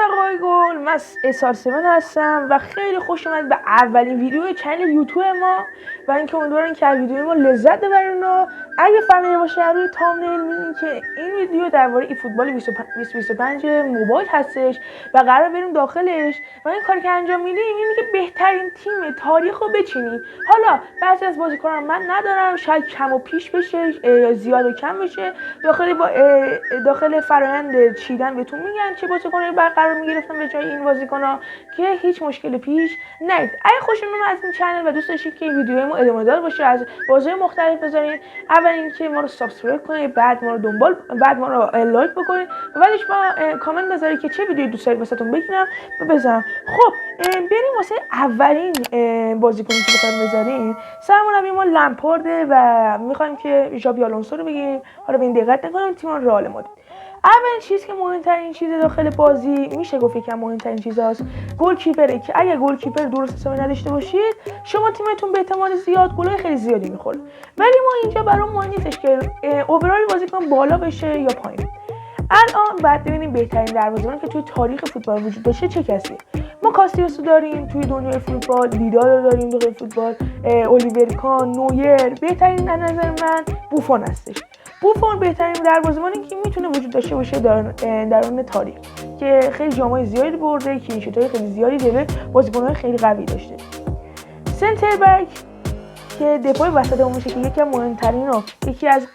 رفقای گل، من SR7 هستم و خیلی خوش اومد به اولین ویدیو چنل یوتیوب ما و اینکه امیدوارم که از ویدیو ما لذت ببرین. و اگه فهمیده باشه روی تامنیل میبینین که این ویدیو درباره ای فوتبال 2025 موبایل هستش و قرار بریم داخلش و این کاری که انجام میدیم اینه که بهترین تیم تاریخ رو بچینیم. حالا بعضی از بازیکنان من ندارم، شاید کم و پیش بشه یا زیاد و کم بشه، داخل فرآیند چیدن بهتون میگن چه بازیکنایی برقرار میگرفتن به جای این بازیکن‌ها که هیچ مشکل پیش نیاد. اگه خوشتون اومد از این چنل و دوست داشتید که ویدیوهای ما ادامه دار باشه، از بازی‌های مختلف بذارین، اول اینکه ما رو سابسکرایب کنید، بعد ما رو بعد ما رو لایک بکنید و بعدش با کامنت بذارید که چه ویدیویی دوست دارید واسهتون بگیرم و بذارم. خب بریم واسه اولین بازیکنی که بخوایم بذاریم. سرمربی ما لمپارده و می‌خوایم که ژابی آلونسو رو بگیریم. حالا به این دقت نکنیم، تیم رئال مادرید. اولین چیز که مهمترین چیز داخل بازی میشه گفت یکم مهمترین چیزاست گلکیپره که اگر گلکیپر درست حسابی نداشته باشید شما تیمتون به احتمال زیاد گلای خیلی زیادی میخوره. ولی ما اینجا برام مهم نیستش که اوورال بازیکن بالا بشه یا پایین. الان بعد ببینیم بهترین دروازه‌بان که توی تاریخ فوتبال وجود داشته چه کسیه. ما کاستیاسو داریم توی دنیای فوتبال، ویدال رو داریم توی فوتبال، الیور کان، نویر. بهترین از نظر من بوفون هستش. بوفون بهترین دروازه‌بانی که میتونه وجود داشته باشه درون تاریخ که خیلی جام‌های زیادی برده، کلینشیت‌های خیلی زیادی داره، بازیکن‌های خیلی قوی داشته. سنتر بک که دفاع وسط اون میشه که یکی از مهمترین و یکی از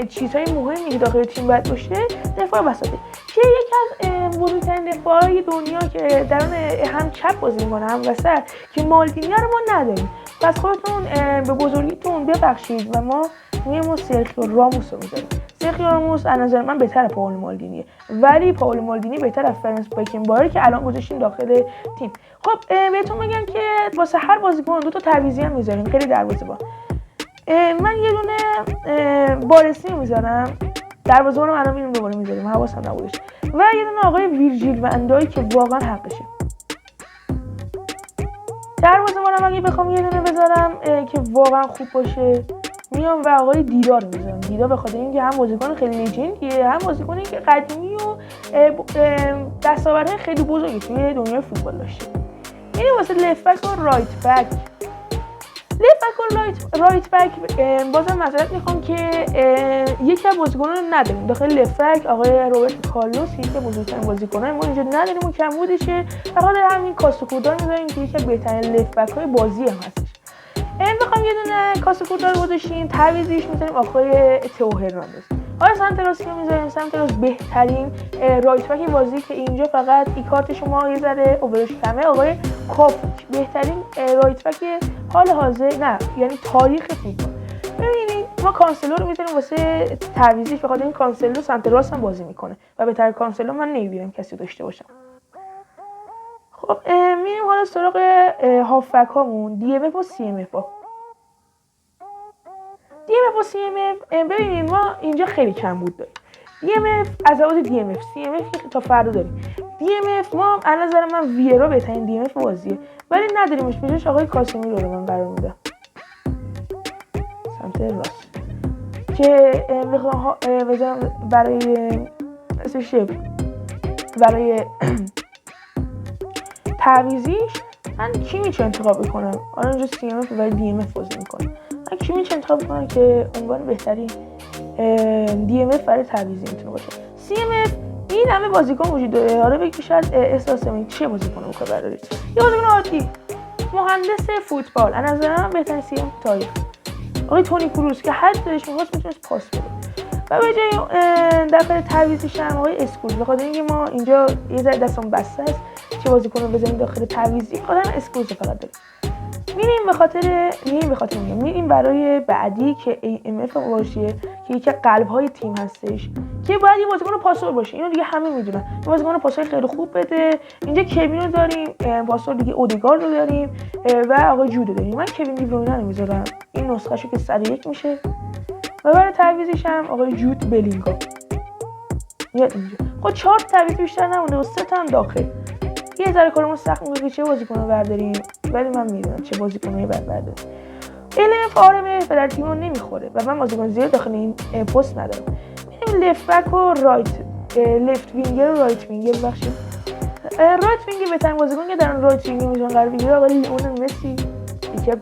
چیزهای مهمی که داخل تیم باید باشه دفاع وسطه که یکی از بزرگترین دفاعهای دنیا که درون هم چپ بازی می‌کنه هم وسط که مالدینی رو ما نداریم. پس خودتون به بزرگیتون ببخشید و ما میریم سرخیو راموس رو میذاریم. سرخیو راموس از نظر من بهتره پائولو مالدینیه، ولی پائولو مالدینی بهتره از فرانس بکنباور که الان گذاشتیم داخل تیم. خب بهتون میگم که واسه هر بازیکن دو تا تعویضی هم میذاریم خیلی دروازه‌بان. من یه دونه بارسی میذارم، دروازه‌بانم الان میریم دوباره میذاریم، حواسم نبودش. و یه دونه آقای ویرجیل وندای که واقعا حقشه. دروازه‌بانم اگه بخوام یه دونه بذارم که واقعا خوب باشه میام و آقای دیدا رو میذارم. دیدا به خاطر اینکه هم بازیکن خیلی لژندیه، هم بازیکنی که قدیمی و دستاوردهای خیلی بزرگی توی دنیای فوتبال داشته. میریم واسه لفت بک و رایت بک. لفت بک و رایت بک بازم معذرت میخوام که یکی از بازیکنان رو نداریم داخل لفت بک. آقای روبرت کارلوس یکی از بزرگترین بازیکنان ما اینجا نداریم و کمبودشه. فقط همین کاستوکودار میذاریم که یکی از بهترین لفت بک های بازی هم هستش. بخوام یه دونه کاستوکودار رو گذاشتیم تعویضش میذاریم آقای تئو هرناندز. آقای سانتراس رو میذاریم. سانتراس بهترین رایت بک بازی که اینجا فقط ای کارت شما یه ذره اوورش کمه. آقای کاپوک بهترین رایت بک حال حاضر نه یعنی تاریخ فوتبال. ببینید ما کانسلو رو میذاریم واسه تعویضش به خاطر این کانسلو سانتراس هم بازی میکنه و بهتر کانسلو من نمیبینم کسی داشته باشم. خب میریم حالا سراغ هافبک هامون دی ام اف و سی ام اف ها. دی ام اف و سی ام اف ببینید ما اینجا خیلی کم بود داریم. دی ام اف از لحاظ دی ام اف، سی ام اف تا فردا داریم. دی ام اف ما از نظر من ویرا بهترین دی ام اف بازیه ولی نداریمش. بجاش آقای کاسمیرو رو من قرار میدم سمت راست که بخوام برای تعویضیش من کیمیچ انتخاب میکنم. حالا اینجا سی ام اف ولی دی ام اف بازی میکنم. من کیمیچ انتخاب میکنم که عنوان بهترین دی ام اف برای تعویضی میتونه باشه. سی ام اف این همه بازیکن وجود داره. حالا بگید شاید احساس کنید چه بازیکن رو بخوای بردارید. یه بازیکن عادی مهندس فوتبال از نظر من بهترین سی ام اف تاریخ آقای تونی کروس که هر دلش می‌خواست میتونست پاس بده. و به جای دفعه تعویضیش هم آقای اسکولز به خاطر اینکه ما اینجا یه ذره دستمون بسته است چه بازیکن رو بزنیم داخل تعویضی خاطر اسکولز فقط داریم. میریم برای بعدی که AMF باشه که یکی قلب‌های تیم هستش که باید یه بازیکن پاسور باشه. اینو دیگه همه میدونن. بازیکن پاسور خیلی خوب بده. اینجا کوین رو داریم، پاسور دیگه اودگارد رو داریم و آقای جودو داریم. من کوین دی بروینه رو میذارم. این نسخه‌شو که 101 میشه. و برای تعویضش هم آقای جود بلینگام میاد اینجا. خب 4 تعویض بیشتر نمونده و 3 تا هم داخل. یه ذره کارمون سخت میشه که چه بازیکنو برداریم ولی من میدونم چه بازیکنایی باید برداریم. LF آرم در تیمون نمیخوره و من بازیکن زیاد داخل این پست ندارم. میریم لفت بک و لفت وینگر و رایت وینگر بخشیم. رایت وینگ بهترین بازیکن که در رایت وینگ میتونه قرار بگیره آقای لیونل مسی، یکی از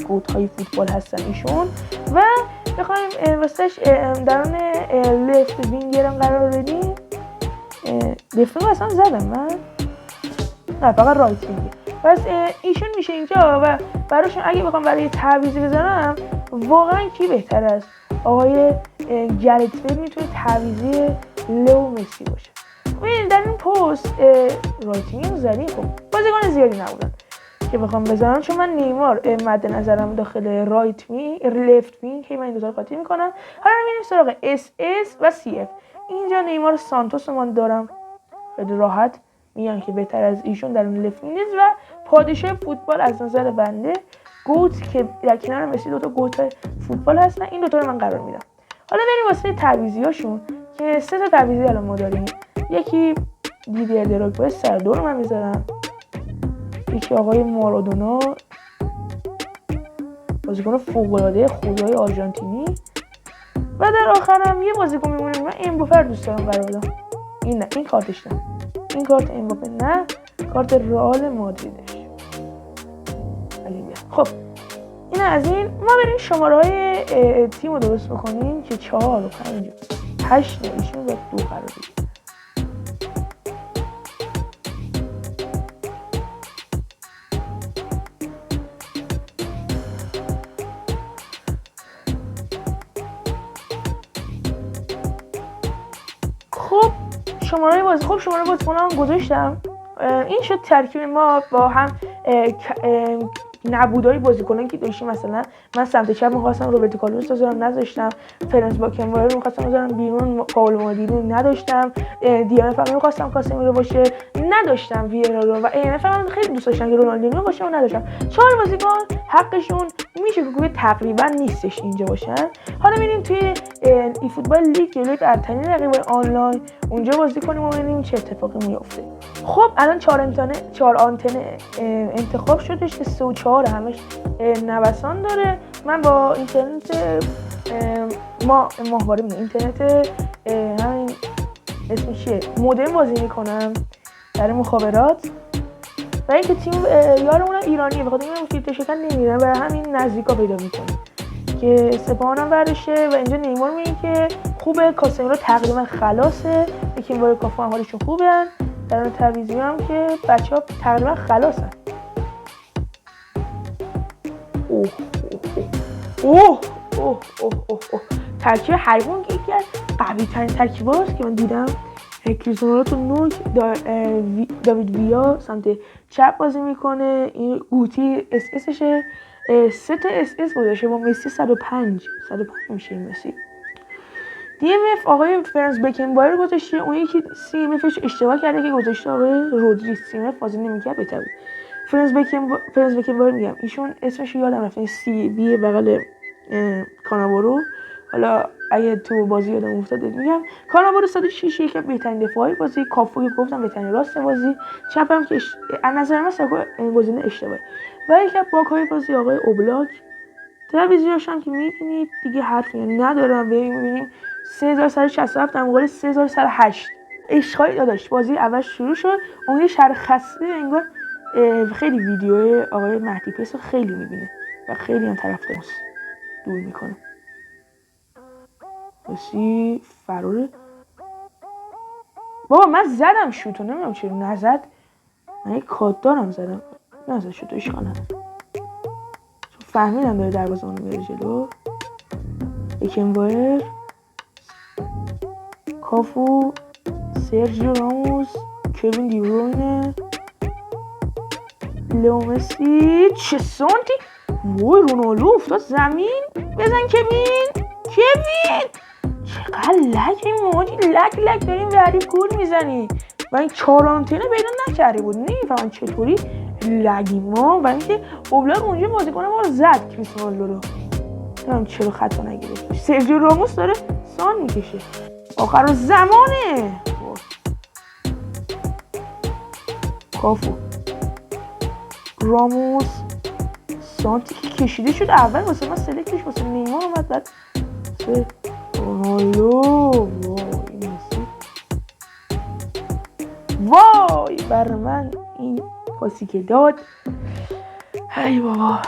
گوت‌های فوتبال، هستن ایشون. و بخوایم واسهش درون لفت وینگر هم قرار بدیم، لفت وینگ اصلا زدم من، نه فقط رایت وینگ. پس ایشون میشه اینجا و براشون اگه بخوام برای تعویضی بزنم واقعا کی بهتر است؟ آقای گرت بیل میتونه تعویضی لئو مسی باشه. ببینید در این پست رایت وینگ زدیم، خب بازیکن زیادی نبودن که بخوام بزنم، چون من نیمار مد نظرم داخل رایت وینگ، لفت وینگ که من این دو تا رو قاطی میکنم. حالا میریم سراغ اس اس و سی اف. اینجا نیمار سانتوس من دارم، خیلی راحت میگم که بهتر از ایشون در اون لفت وینگ و پادشاه فوتبال از نظر بنده، گوت که در کنار مسی دو تا گوت فوتبال هستن، این دو تا رو من قرار میدم. حالا بریم واسه تعویضیاشون که 3 تا تعویضی الان ما داریم. یکی دیدیر دراگبا سردو رو من میذارم، یکی آقای مارادونا بازیکن فوق‌العاده خدای آرژانتینی، و در آخرم یه بازیکن میمونه من امباپه دوست دارم قرار بدم. این نه، این کارتش نه، این کارت امباپه نه، کارت رئال مادریدش. خب این از این. ما بریم شماره‌های تیم رو درست بکنیم که 4 و 5 8 نمیشه و 2 قرار بدیم. شماره بازیکن هم گذاشتم. این شد ترکیب ما با هم نبودای بازیکنان که داشتیم. مثلا من سمت چپ می‌خواستم روبرتو کارلوس بذارم، نذاشتم. فرانس باکنبایر رو می‌خواستم بذارم بیرون، پائولو مالدینی نداشتم. دیانه فقط می‌خواستم کاسمیرو باشه، نداشتم. ویرا رو و این فقط خیلی دوست داشتم که رونالدینیو باشه و نداشتم. 4 بازیکن حقشون میشه که تقریبا نیستش اینجا باشن. حالا میریم توی ای فوتبال لیگ جلوی برترین رقیبای آنلاین اونجا بازی کنیم و ببینیم چه اتفاقی میفته. خب الان 4 آنتن انتخاب شدش که 3 و 4 همش نوسان داره. من با اینترنت ماهواره اینترنت همین اسمش چیه مودم بازی میکنم در مخابرات، و اینکه تیم یارمون ایرانیه، بخاطر اینکه فیلتر شکن نمیرن و همین نزدیکا پیدا میکنیم که سپاهانم ورشه. و اینجا نیمار میگه که خوبه، کاسمیرو تقریبا خلاصه، یکی وارد کافو هم حالشون خوبه. در اون تعویضی هم که بچه‌ها تقریبا خلاصن. اوه اوه اوه اوه اوه اوه ترکیب حیوان که یکی از قوی ترین ترکیباست که من دیدم. کریستیانو رونالدو نوک، داوید ویا سمت چپ بازی میکنه، این گوتی اس اسشه، 3 تا اس اس گذاشته با مسی 105 میشه این مسی. دی ام اف آقای فرانس بکنبایر گذاشته، اون یکی سی ام افش اشتباه کرده که گذاشته آقای رودری. سی ام اف بازی نمیکرد بهتر بود. فرانس بکنبایر میگم ایشون اسمش یادم رفت، سی بی بغل کاناوارو. حالا اگه تو بازی یادم افتاد میگم کاناوارو 106 یکی بهترین دفاعی بازی، کافو که گفتم بهترین راست بازی، چپم که از نظر من گزینه اشتباهه. و یکی از باک‌های بازی آقای اوبلاک. تلویزیونش هم که میبینید دیگه حرفی ندارم. میبینیم 3167 در مقابل 3108. اشغالی داداش بازی اول شروع شد، اون یه شهر خسته انگار خیلی ویدیوی آقای مهدی پیس رو خیلی میبینه و خیلی هم طرفدار دور میکنه. بسی فراره بابا، من زدم شوتو، نمیدونم چرا نزد. من یک کات دارم زدم، نزد شوتو، اشغال ندارم. فهمیدم داره دروازه اونو میره جلو. بکنبایر، کافو، سرجیو راموس، کوین دی بروینه، لئو مسی. چه سانتی وای رونالدو افتاد زمین. بزن کوین. چقدر لک این موجی، لک داریم به حریف گل میزنی و این 4 آنتنه پیدا نکرده بود. نمیفهمم چطوری لگی ما. و اینکه اوبلاک اونجا بازیکن ما رو زد کریستیانو رو، نمیدونم چرا خطا نگرفت. سرجیو راموس داره سان میکشه، آخر زمانه. کافو، راموس، سانتی که کشیده شد اول واسه من سلکتش واسه نیمار اومد، بعد رونالدو. وای این مسی وای بر من این پاسی که داد. ای بابا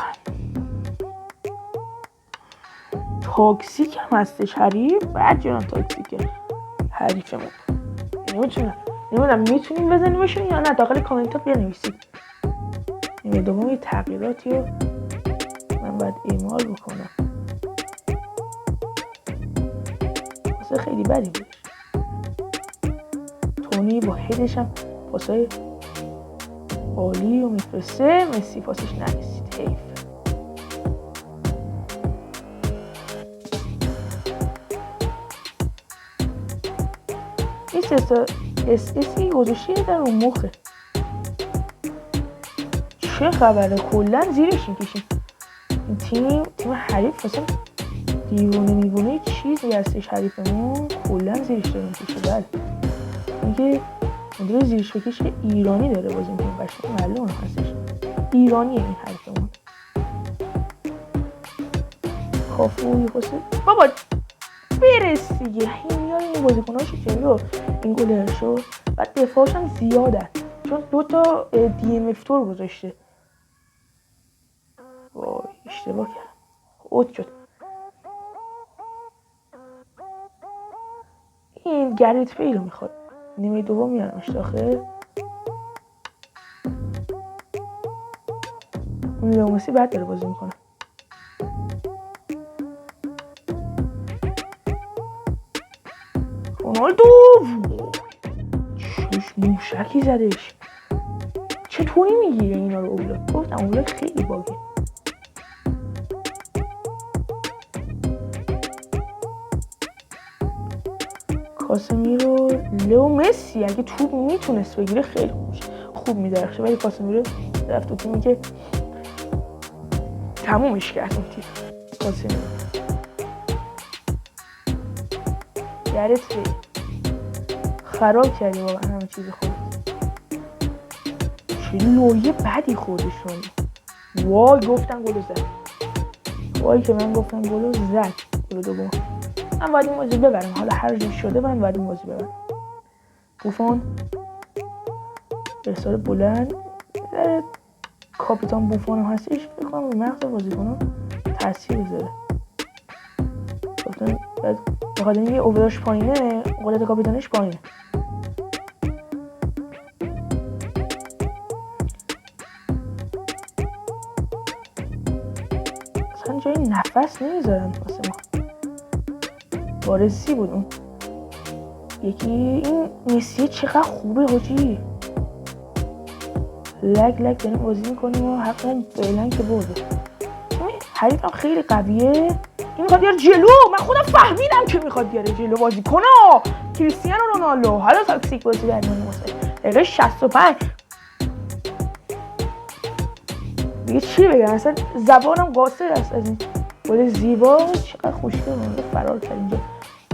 تاکسیک هم هستش حریف. بعد جنان تاکسیکه حریفمون. نمیدونم میتونیم بزنیمشون یا نه. داخل کامنت ها بنویسید. نیمه دوم یه تغییراتی رو من باید اعمال بکنم. واسه خیلی بدی بودش. تونی با هدش هم پاسای عالی رو میفرسته. مسی پاسش نرسید. حیف. این SSی گذاشتی در اون مخه. چه خبره؟ کلا زیرش میکشیم. این تیم حریف اصلا دیوونه چیزی هستش. حریفمون کلا زیرش داره میکشه. بله اینکه مدیر زیرش بکش ایرانی داره باز. این تیم قشنگ معلومه هستش ایرانیه این حریفمون. کافوی خواسته بابا برس دیگه. این میاره این بازیکناشو جلو این گلرشو. بعد دفاعش هم زیاده چون 2 DMF تور گذاشته. وای اشتباه کردم. اوت شد. این گریت بیل رو میخواد. نیمه دوم میارمش داخل. اون لومسی بعد داره بازی میکنه. رونالدو چش موشکی زدش. چطوری میگیره اینا رو اولاد؟ گفتم اولاد خیلی باگه. کاسمیرو لئو مسی اگه توپ میتونست بگیره خیلی خوب میدرخشه. ولی کاسمیرو رفت تو تیمی که تمومش کرد. اون تیم کاسمیرو گرت بیل خراب کردی واقعا همه چیز خودت. چه لویه بدی خودشون. وای گفتن گلو زد. وای که من گفتم گلو زد. گلو دوم. من باید این بازی ببرم. حالا هر جور شده من باید این بازی ببرم. بوفون ارسال بلند. کاپیتان بوفون هم هستش. بکنم به مغز بازیکن‌ها تاثیر بذاره. گفتن بخاطر اینکه اووراش پایینه قدرت کاپیتانش پایینه. اصلا جای نفس نمیذارن واسه ما. وارسی بود اون یکی. این مسی چقدر خوبه حاجی. لگ داریم بازی میکنیم و حقا فعلا که برده. حریفم خیلی قویه. این میخواد بیاره جلو. من خودم فهمیدم که میخواد بیاره جلو بازی کنه. کریستیانو رونالدو. حالا تاکسیک بازی در میون واسه دقیقه 65. دیگه چی بگم؟ اصلا زبانم قاصر است از این گل زیبا. چقدر خوشگل رونالدو فرار کرد اینجا.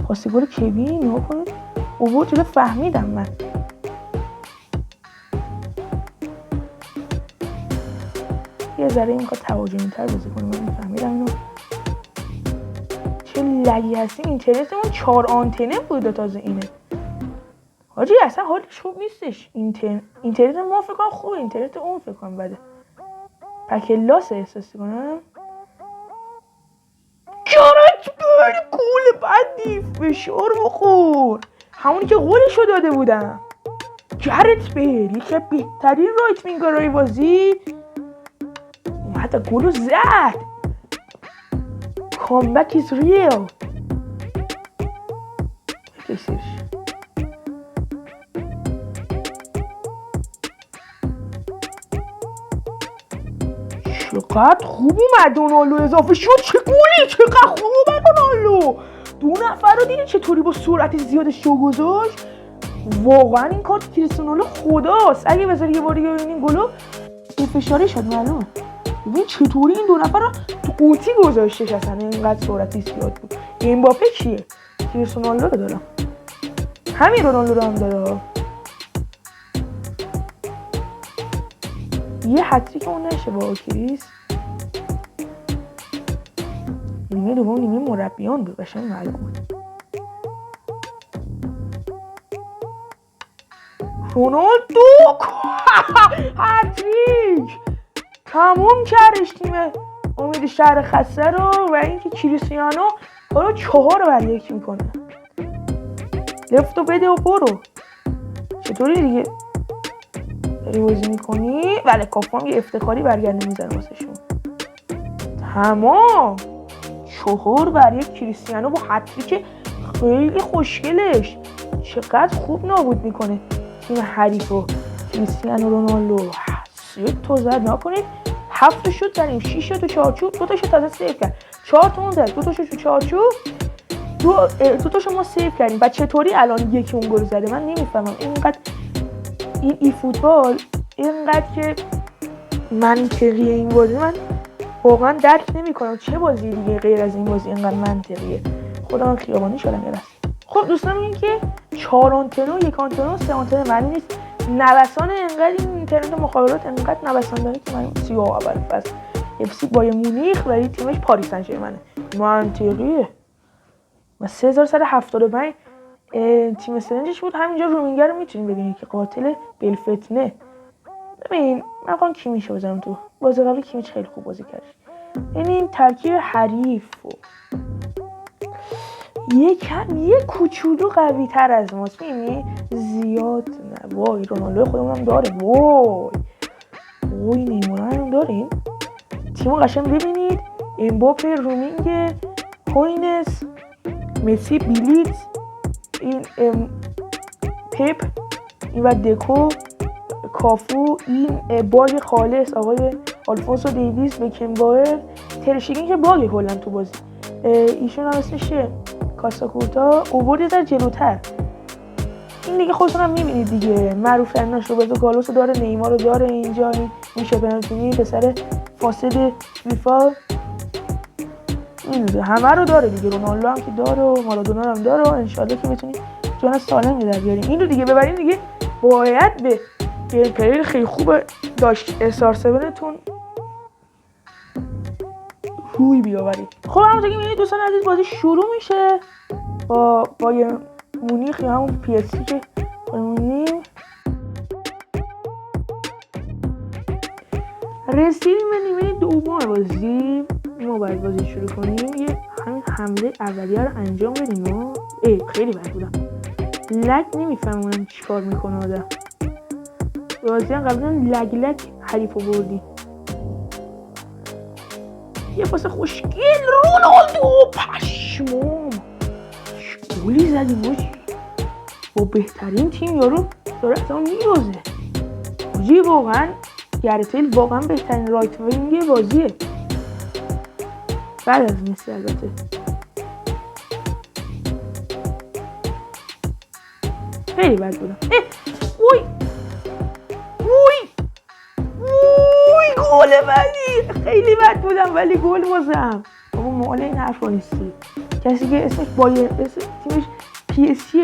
پاس گل کوین نگاه کنید. اوورد جلو. فهمیدم من. یه ذره این میخواد تهاجمی تر بازی کنه. من فهمیدم اینو. چه لگی هستیم. اینترنتمون 4 آنتنه بود تازه اینه. حاجی اصلا حالش خوب نیستش. اینترنت ما فکر کنم خوبه. اینترنت اون فکر کنم بده. پکلاس احساسی کنم. گرت بیل گل بدی. فشار بخور. همونی که گلشو داده بودم. گرت بیل یکی بهترین رایت وینگرهای بازی حتی گلو زد. کامبک is real. بکشیش. چقدر خوب اومد رونالدو اضافه شد. چه گلی. چقدر خوب اومد رونالدو. 2 نفر رو دیدی چطوری با سرعت زیاد شو گذاشت. واقعا این کارت کریستیانو رونالدو خداست. اگه بذاری یه بار دیگه ببینین گلو به فشاری شد معلومه. ببین چطوری این 2 نفر رو تو قوطی گذاشتش. اصلا اینقدر سرعتی زیاد بود. امباپه کیه؟ کریستیانو رونالدو رو دارم. همین رونالدو رو هم داره. یه هتریک اون نشه با کریس. نیمه دوم نیمه مربیان بود. قشنگ معلوم بود. رونالدو هتریک تموم کردش تیم امید شهر خسته رو و اینکه کریستیانو حالا 4-1 میکنه. لفتو بده و برو. چطوری دیگه داری بازی میکنی؟ بله کافام یه افتخاری برگرده میزنه واسه شون. تمام 4-1 کریستیانو با هتریک خیلی خوشگلش چقدر خوب نابود میکنه تیم حریفو. کریستیانو رونالدو 3 تا زد نکنید 7 تا شوت زدیم 6 تا تو چارچوب 2 تاشو تازه سیو کرد 4 تا اون زد 2 تاشو تو چارچوب 2 تاشو ما سیو کردیم. بعد چطوری الان یکی اون گل زده؟ من نمیفهمم اینقدر این فوتبال اینقدر که منطقیه این بازی من واقعا درک نمیکنم. چه بازی دیگه غیر از این بازی اینقدر منطقیه؟ خدا من خیابانی شدم یه لحظه. خب دوستان میگن که 4 آنتنو 1 آنتنو 3 آنتنو معنی نیست نوسان اینقدر این اینترنت مخابرات اینقدر نوسان داره که من 30 اول فصل FC بایر مونیخ ولی تیمش پاریس سن ژرمنه. منطقیه. و 3175 تیم سرنجش بود. همینجا رومینگر رو میتونیم ببینید که قاتل بلفتنه. ببین من خواهم کیمیش رو بزنم تو بازی قبلی کیمیش خیلی خوب بازی کرد. یعنی این ترکیب حریف و یه کوچولو قوی تر از ماست. میبینی زیاد نه. وای رونالدو خودمون هم داره. وای نیمار هم داریم. تیمو قشنگ ببینید. امباپه رومینگ هوینس مسی بیلیت این پپ این و دکو کافو این باگ خالص آقای آلفونسو دیویس بکنبایر ترشیگین که باگه کلا تو بازی. ایشون هم اسمش کاساکورتا اوورد در جلوتر. این دیگه خودتون هم میبینید دیگه معروف تریناش روبرتو کارلوس رو داره نیمار رو داره اینجا این میشه پنالتی پسر فاسد فیفا این همه رو داره دیگه. رونالدو هم که داره و مارادونا هم داره و انشالله که بتونید جان سالم در بیاریم. این رو دیگه ببرین دیگه باید به گیم خیلی خوب داشت SR7تون روی بیاورید. خب همونطور که میبینید دوستان عزیز بازی شروع میشه با بایر مونیخ یا همون PSG که میبینیم رسیدیم به نیمه دوم بازی. ما باید بازی شروع کنیم یه همین حمله اولیه رو انجام بدیم. خیلی بد بودم لگ نمیفهمونم چی کار میکنه آدم. بازی هم قبلا لگ حریف رو بردی. یه پاس خوشگل رونالدو پشمام گولی زدیم باشی با بهترین تیم یارو داره اصلا میبازه بازی. واقعا گرتیل واقعا بهترین رایت وینگ بازیه بعد از مسی البته. خیلی بد بودم. وای گل بدی خیلی بد بودم ولی گل بازم. بابا مال این حرفا نیستی. کسی که اسمش بایر تیمش PSG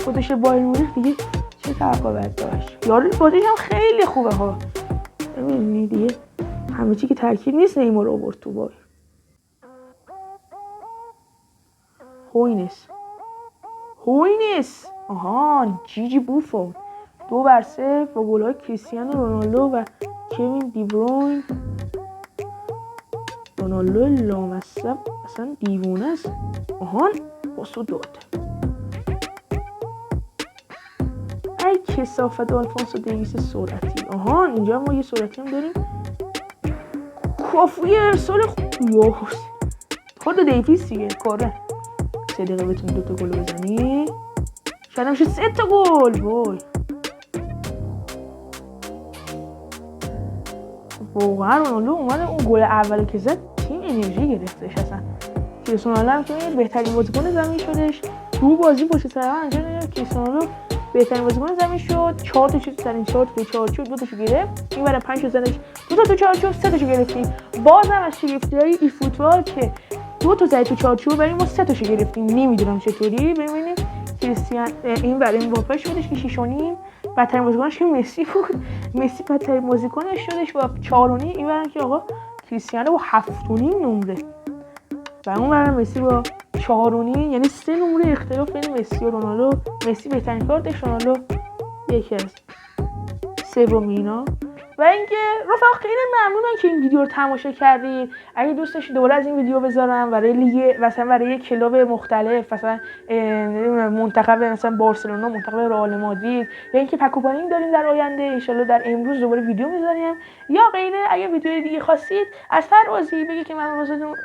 خودش بایر مونیخ دیگه چه توقع باید داشت؟ یارو بازیش هم خیلی خوبه ها. ببینید دیگه همه چی که ترکیب نیست نیمار رو آورد تو بایر. هوینس آهان جیجی بوفون 2-3 با گل‌های کریستیانو رونالدو و کوین دی بروین. رونالدو لامصب اصلا دیوونه است. آهان پاسو داد. ای کثافت آلفونسو دیویس سرعتی. آهان اینجا ما یه سرعتی هم داریم. کافوی ارسال خود دیویس دیگه کاره 3 دقیقه بتونی 2 تا گل بزنی. شاید میشه 3 تا گل. وای واقعا رونالدو اومده اون گل اولی که زد تیم انرژی گرفتش اصلا. کریستیانو هم که بهترین بازیکن زمین شدش. 2 بازی پشت سر هم انجام داد. کریستیانو بهترین بازیکن زمین شد. 4 تا شوت زدن 4 تا چارچوب 2 تاشو گرفت. این برای 5 تا زدنش 2 تا تو چارچوب 3 تاشو گرفتیم. بازم از شگفتی‌های ای فوتبال که 2 تا زد تو چارچوب ولی ما 3 تاشو گرفتیم. نمیدونم چطوری. ببینیم کریستیان این برای امباپه شدش که 6.5 بدترین بازیکنش که مسی بود. مسی بدترین بازیکنش شدش با 4.5. این برای که آقا کریستیانو با 7.5 نمره و اون برای مسی با 4.5 یعنی 3 نمره اختلاف بین مسی و رونالدو. مسی بهترین کارتش رونالدو یکی از سومی اینا. و اینکه رفقا خیلی ممنونم که این ویدیو رو تماشا کردید. اگه دوست داشتید دوباره از این ویدیو بذارم برای لیگ مثلا برای کلوب مختلف مثلا منتخب مثلا بارسلونا، منتخب رئال مادرید، یا اینکه پکوپانینگ داریم در آینده ان شاءالله در امروز دوباره ویدیو میذاریم یا غیره، اگه ویدیو دیگه خواستید از فراز بگید که من واسهتون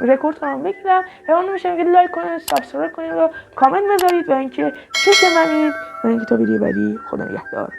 رکورد کنم بگیرم، ممنون میشم که لایک کنید، سابسکرایب کنید و کامنت بذارید و اینکه چه منید و اینکه تا ویدیو بعدی خدا نگهدار.